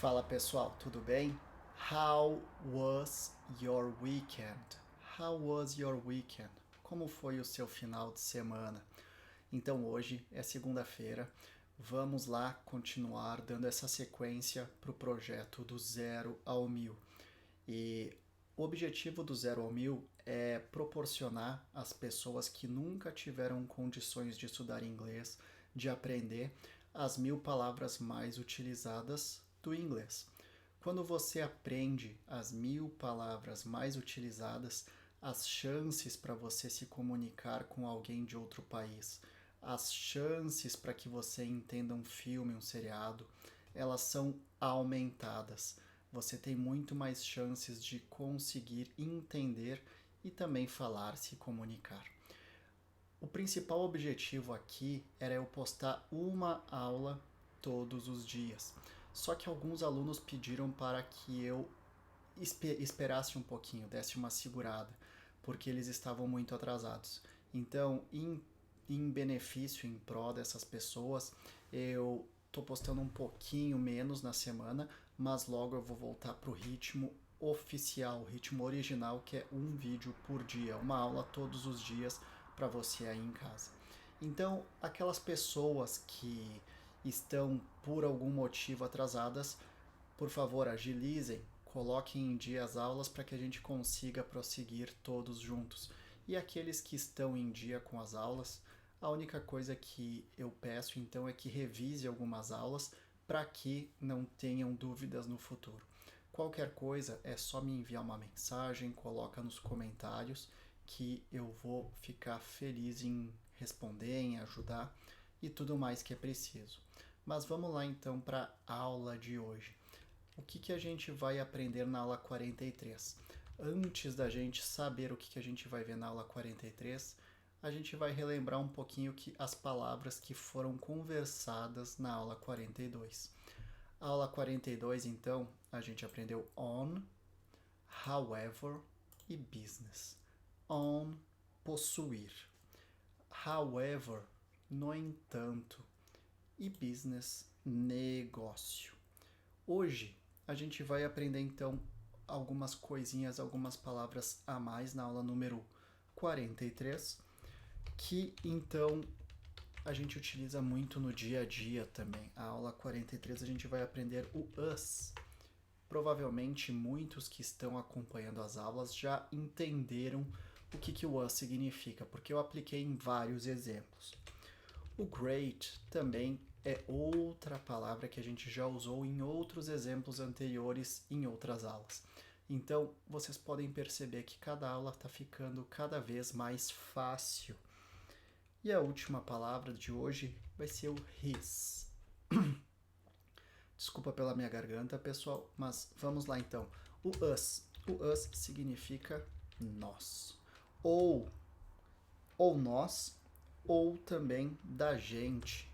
Fala pessoal, tudo bem? How was your weekend? How was your weekend? Como foi o seu final de semana? Então hoje é segunda-feira, vamos lá continuar dando essa sequência para o projeto do 0 ao 1000. E o objetivo do 0 ao 1000 é proporcionar às pessoas que nunca tiveram condições de estudar inglês, de aprender as 1000 palavras mais utilizadas do inglês. Quando você aprende as 1000 palavras mais utilizadas, as chances para você se comunicar com alguém de outro país, as chances para que você entenda um filme, um seriado, elas são aumentadas. Você tem muito mais chances de conseguir entender e também falar, se comunicar. O principal objetivo aqui era eu postar uma aula todos os dias. Só que alguns alunos pediram para que eu esperasse um pouquinho, desse uma segurada, porque eles estavam muito atrasados. Então, em benefício, em prol dessas pessoas, eu tô postando um pouquinho menos na semana, mas logo eu vou voltar pro ritmo oficial, o ritmo original, que é um vídeo por dia, uma aula todos os dias para você aí em casa. Então, aquelas pessoas que estão por algum motivo atrasadas, por favor, agilizem, coloquem em dia as aulas para que a gente consiga prosseguir todos juntos. E aqueles que estão em dia com as aulas, a única coisa que eu peço então é que revise algumas aulas para que não tenham dúvidas no futuro. Qualquer coisa é só me enviar uma mensagem, coloca nos comentários que eu vou ficar feliz em responder, em ajudar e tudo mais que é preciso. Mas vamos lá então para a aula de hoje. O que a gente vai aprender na aula 43? Antes da gente saber o que a gente vai ver na aula 43, a gente vai relembrar um pouquinho as palavras que foram conversadas na aula 42. A aula 42, então, a gente aprendeu on, however e business. On, possuir. However, no entanto. E business, negócio. Hoje a gente vai aprender então algumas coisinhas, algumas palavras a mais na aula número 43, que então a gente utiliza muito no dia a dia também. A aula 43 a gente vai aprender o us. Provavelmente muitos que estão acompanhando as aulas já entenderam o que o us significa, porque eu apliquei em vários exemplos. O great também é outra palavra que a gente já usou em outros exemplos anteriores em outras aulas. Então, vocês podem perceber que cada aula está ficando cada vez mais fácil. E a última palavra de hoje vai ser o his. Desculpa pela minha garganta, pessoal, mas vamos lá então. O us. O us significa nós. Ou nós, ou também da gente.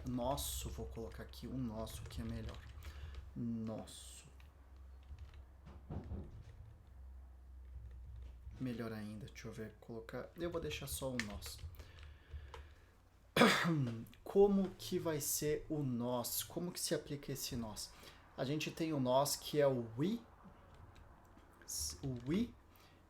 Nosso, vou colocar aqui um nosso que é melhor. Nosso. Melhor ainda, deixa eu ver, colocar. Eu vou deixar só o nosso. Como que vai ser o nós? Como que se aplica esse nós? A gente tem o nós que é o we,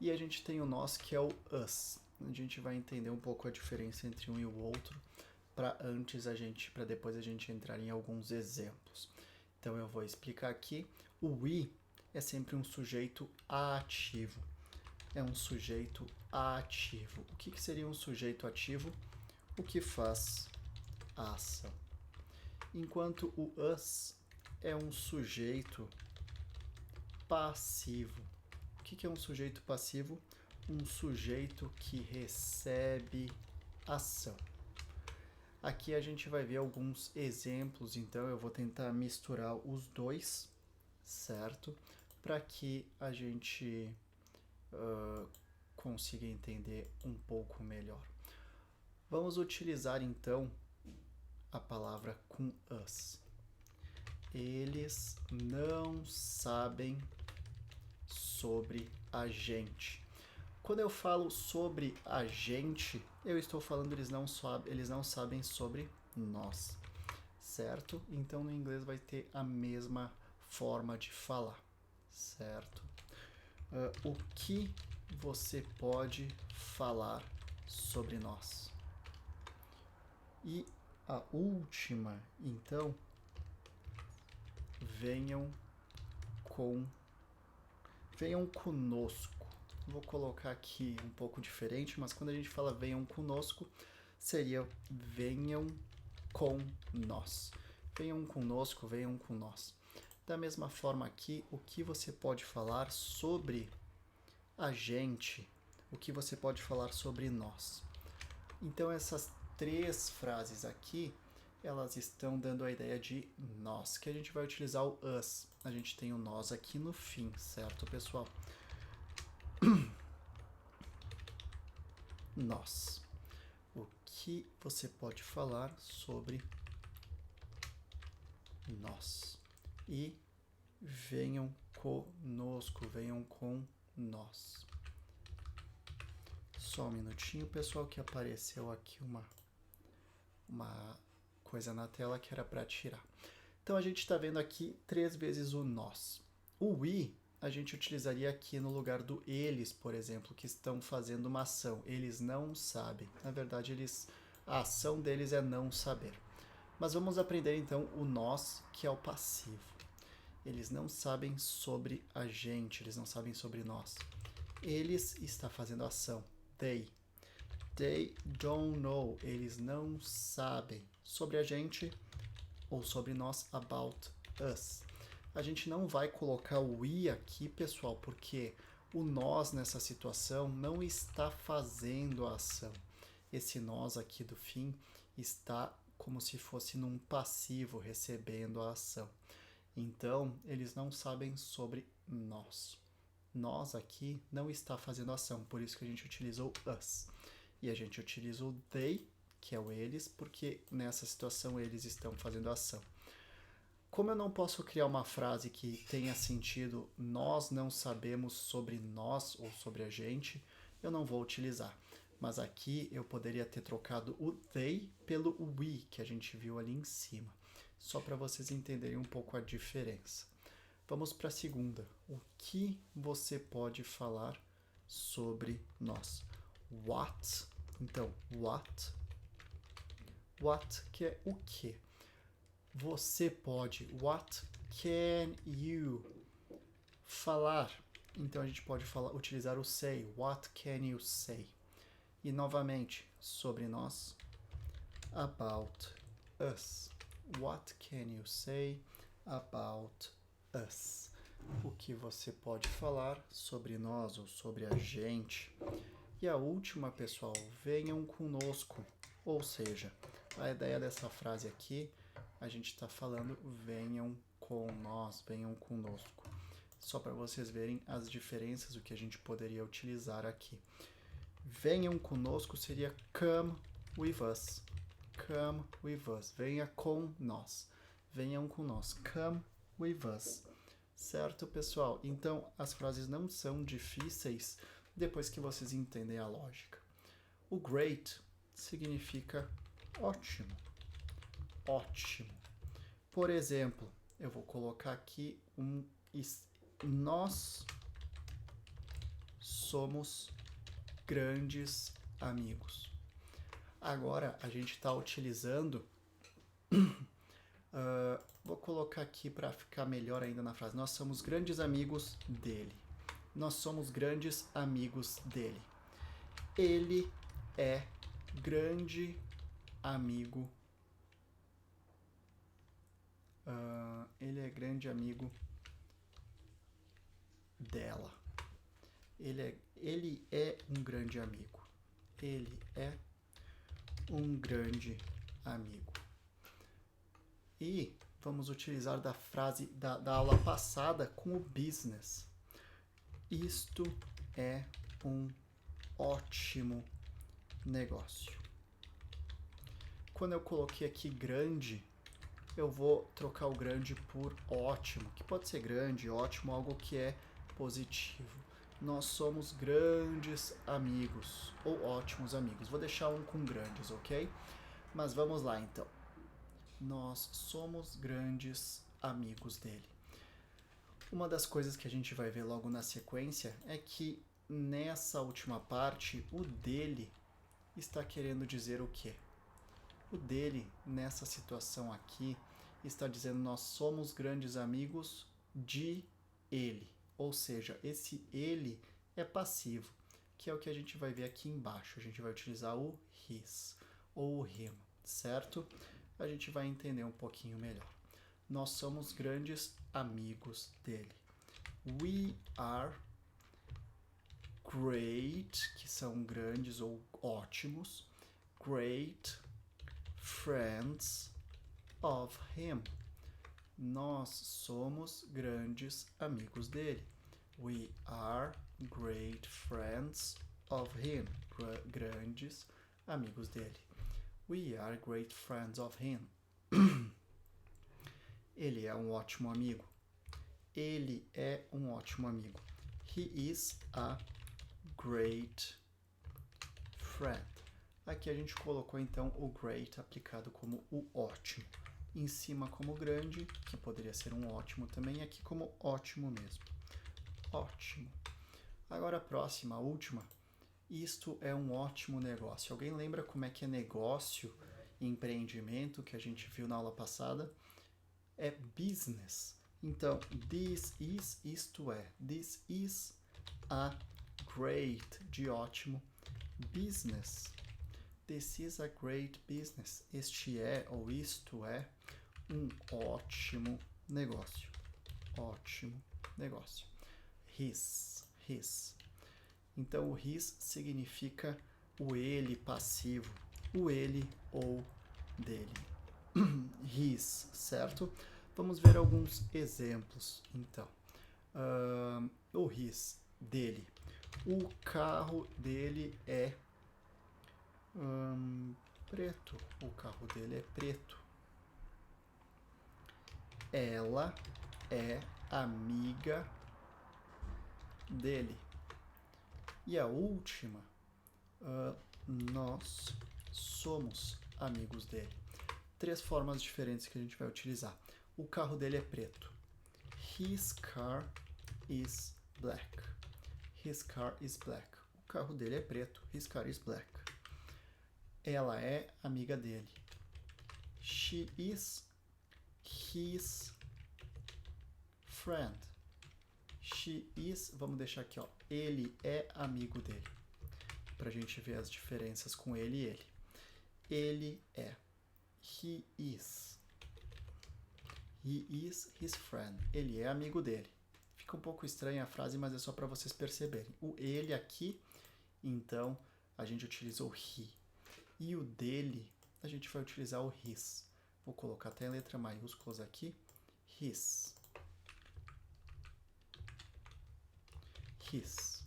e a gente tem o nós que é o us. A gente vai entender um pouco a diferença entre um e o outro para depois a gente entrar em alguns exemplos. Então eu vou explicar aqui. O we é sempre um sujeito ativo. É um sujeito ativo. O que seria um sujeito ativo? O que faz a ação. Enquanto o us é um sujeito passivo. O que é um sujeito passivo? Um sujeito que recebe ação. Aqui a gente vai ver alguns exemplos, então eu vou tentar misturar os dois, certo? Para que a gente consiga entender um pouco melhor. Vamos utilizar então a palavra com us. Eles não sabem sobre a gente. Quando eu falo sobre a gente, eu estou falando eles não sabem sobre nós, certo? Então no inglês vai ter a mesma forma de falar, certo? O que você pode falar sobre nós? E a última, então, venham conosco. Vou colocar aqui um pouco diferente, mas quando a gente fala venham conosco, seria venham com nós. Venham conosco, venham com nós. Da mesma forma aqui, o que você pode falar sobre a gente, o que você pode falar sobre nós. Então essas 3 frases aqui, elas estão dando a ideia de nós, que a gente vai utilizar o us. A gente tem o nós aqui no fim, certo, pessoal? Nós. O que você pode falar sobre nós? E venham conosco, venham com nós. Só um minutinho, pessoal, que apareceu aqui uma coisa na tela que era para tirar. Então a gente está vendo aqui 3 vezes o nós. O we a gente utilizaria aqui no lugar do eles, por exemplo, que estão fazendo uma ação. Eles não sabem. Na verdade, a ação deles é não saber. Mas vamos aprender então o nós, que é o passivo. Eles não sabem sobre a gente, eles não sabem sobre nós. Eles está fazendo ação. They don't know. Eles não sabem sobre a gente ou sobre nós, about us. A gente não vai colocar o we aqui, pessoal, porque o nós nessa situação não está fazendo a ação. Esse nós aqui do fim está como se fosse num passivo recebendo a ação. Então, eles não sabem sobre nós. Nós aqui não está fazendo ação, por isso que a gente utiliza o us. E a gente utiliza o they, que é o eles, porque nessa situação eles estão fazendo ação. Como eu não posso criar uma frase que tenha sentido nós não sabemos sobre nós ou sobre a gente, eu não vou utilizar. Mas aqui eu poderia ter trocado o they pelo we, que a gente viu ali em cima. Só para vocês entenderem um pouco a diferença. Vamos para a segunda. O que você pode falar sobre nós? What? Então, what? What que é o quê? Você pode. What can you falar? Então a gente pode utilizar o say. What can you say? E novamente, sobre nós. About us. What can you say about us? O que você pode falar sobre nós ou sobre a gente? E a última, pessoal, venham conosco. Ou seja, a ideia dessa frase aqui, a gente está falando venham com nós, venham conosco. Só para vocês verem as diferenças, o que a gente poderia utilizar aqui. Venham conosco seria come with us. Come with us. Venha com nós. Venham com nós. Come with us. Certo, pessoal? Então, as frases não são difíceis depois que vocês entendem a lógica. O great significa ótimo. Ótimo. Por exemplo, eu vou colocar aqui nós somos grandes amigos. Agora a gente está utilizando vou colocar aqui para ficar melhor ainda na frase. Nós somos grandes amigos dele. Nós somos grandes amigos dele. Ele é grande amigo. Ele é grande amigo dela. Ele é um grande amigo. Ele é um grande amigo. E vamos utilizar da frase da aula passada com o business. Isto é um ótimo negócio. Quando eu coloquei aqui grande, eu vou trocar o grande por ótimo, que pode ser grande, ótimo, algo que é positivo. Nós somos grandes amigos, ou ótimos amigos. Vou deixar um com grandes, ok? Mas vamos lá, então. Nós somos grandes amigos dele. Uma das coisas que a gente vai ver logo na sequência é que nessa última parte, o dele está querendo dizer o quê? O dele, nessa situação aqui, está dizendo nós somos grandes amigos de ele. Ou seja, esse ele é passivo, que é o que a gente vai ver aqui embaixo. A gente vai utilizar o his ou o him, certo? A gente vai entender um pouquinho melhor. Nós somos grandes amigos dele. We are great, que são grandes ou ótimos, great friends of him. Nós somos grandes amigos dele. We are great friends of him. Grandes amigos dele. We are great friends of him. Ele é um ótimo amigo. Ele é um ótimo amigo. He is a great friend. Aqui a gente colocou então o great aplicado como o ótimo. Em cima como grande, que poderia ser um ótimo também, e aqui como ótimo mesmo. Ótimo. Agora a próxima, a última. Isto é um ótimo negócio. Alguém lembra como é que é negócio e empreendimento que a gente viu na aula passada? É business. Então, this is, isto é. This is a great, de ótimo, business. This is a great business. Este é, ou isto é, um ótimo negócio. Ótimo negócio. His. Então, o his significa o ele passivo. O ele ou dele. His, certo? Vamos ver alguns exemplos, então. O his, dele. O carro dele é preto. O carro dele é preto. Ela é amiga dele. E a última, nós somos amigos dele. 3 formas diferentes que a gente vai utilizar. O carro dele é preto. His car is black. His car is black. O carro dele é preto. His car is black. Ela é amiga dele. She is his friend. She is, vamos deixar aqui, ó. Ele é amigo dele. Pra gente ver as diferenças com ele e ele. Ele é. He is. He is his friend. Ele é amigo dele. Fica um pouco estranha a frase, mas é só para vocês perceberem. O ele aqui, então, a gente utiliza o he. E o dele, a gente vai utilizar o his. Vou colocar até em letra maiúsculas aqui. His. His.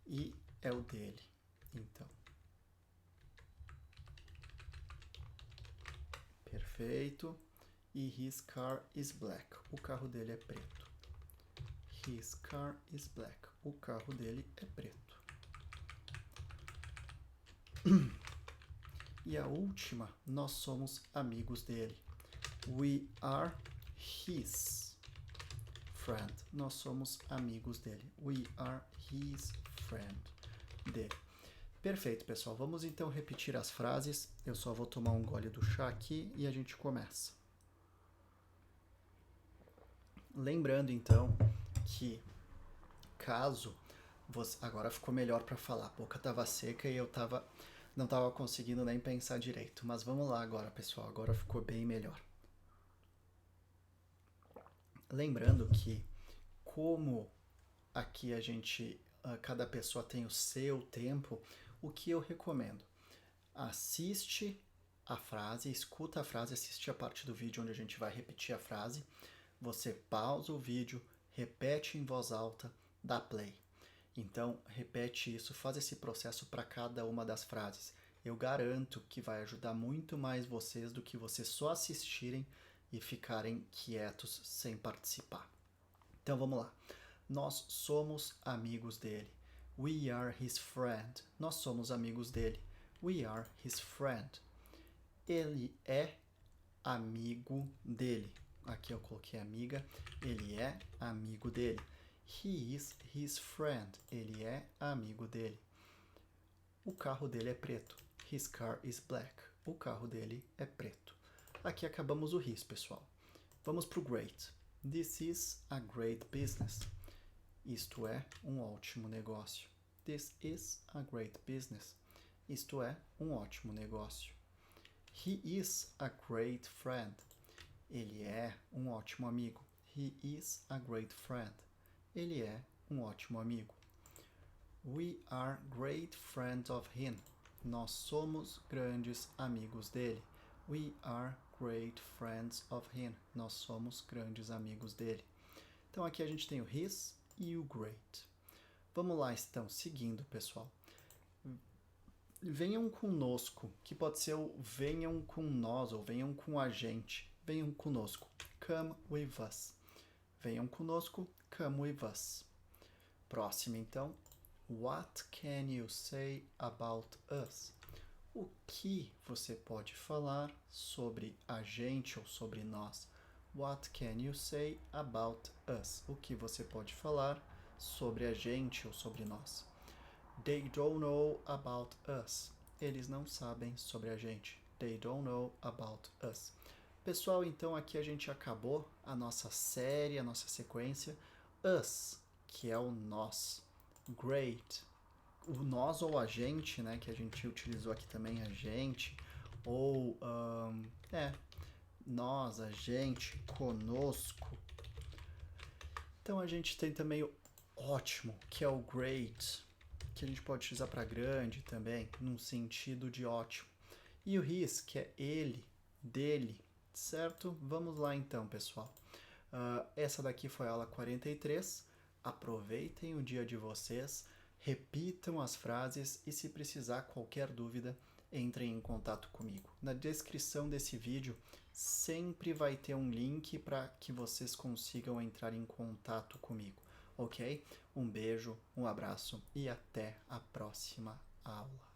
E é o dele, então. Perfeito. E his car is black. O carro dele é preto. His car is black. O carro dele é preto. E a última, nós somos amigos dele. We are his friend. Nós somos amigos dele. We are his friend. Dele. Perfeito, pessoal. Vamos então repetir as frases. Eu só vou tomar um gole do chá aqui e a gente começa. Lembrando então que caso você... Agora ficou melhor para falar. A boca estava seca e eu não estava conseguindo nem pensar direito. Mas vamos lá agora, pessoal. Agora ficou bem melhor. Lembrando que como aqui cada pessoa tem o seu tempo, o que eu recomendo? Assiste a frase, escuta a frase, assiste a parte do vídeo onde a gente vai repetir a frase. Você pausa o vídeo, repete em voz alta, dá play. Então, repete isso, faz esse processo para cada uma das frases. Eu garanto que vai ajudar muito mais vocês do que vocês só assistirem e ficarem quietos sem participar. Então, vamos lá. Nós somos amigos dele. We are his friend. Nós somos amigos dele. We are his friend. Ele é amigo dele. Aqui eu coloquei amiga. Ele é amigo dele. He is his friend. Ele é amigo dele. O carro dele é preto. His car is black. O carro dele é preto. Aqui acabamos o his, pessoal. Vamos para o great. This is a great business. Isto é um ótimo negócio. This is a great business. Isto é um ótimo negócio. He is a great friend. Ele é um ótimo amigo. He is a great friend. Ele é um ótimo amigo. We are great friends of him. Nós somos grandes amigos dele. We are great friends of him. Nós somos grandes amigos dele. Então aqui a gente tem o his e o great. Vamos lá, então, seguindo, pessoal. Venham conosco, que pode ser o venham com nós ou venham com a gente. Venham conosco. Come with us. Venham conosco. Come with us. Próximo, então. What can you say about us? O que você pode falar sobre a gente ou sobre nós? What can you say about us? O que você pode falar sobre a gente ou sobre nós? They don't know about us. Eles não sabem sobre a gente. They don't know about us. Pessoal, então aqui a gente acabou a nossa série, a nossa sequência. Us, que é o nós. Great, o nós ou a gente, né, que a gente utilizou aqui também, a gente, ou, nós, a gente, conosco. Então a gente tem também o ótimo, que é o great, que a gente pode utilizar para grande também, num sentido de ótimo. E o his, que é ele, dele, certo? Vamos lá então, pessoal. Essa daqui foi a aula 43. Aproveitem o dia de vocês, repitam as frases e se precisar qualquer dúvida, entrem em contato comigo. Na descrição desse vídeo sempre vai ter um link para que vocês consigam entrar em contato comigo, ok? Um beijo, um abraço e até a próxima aula.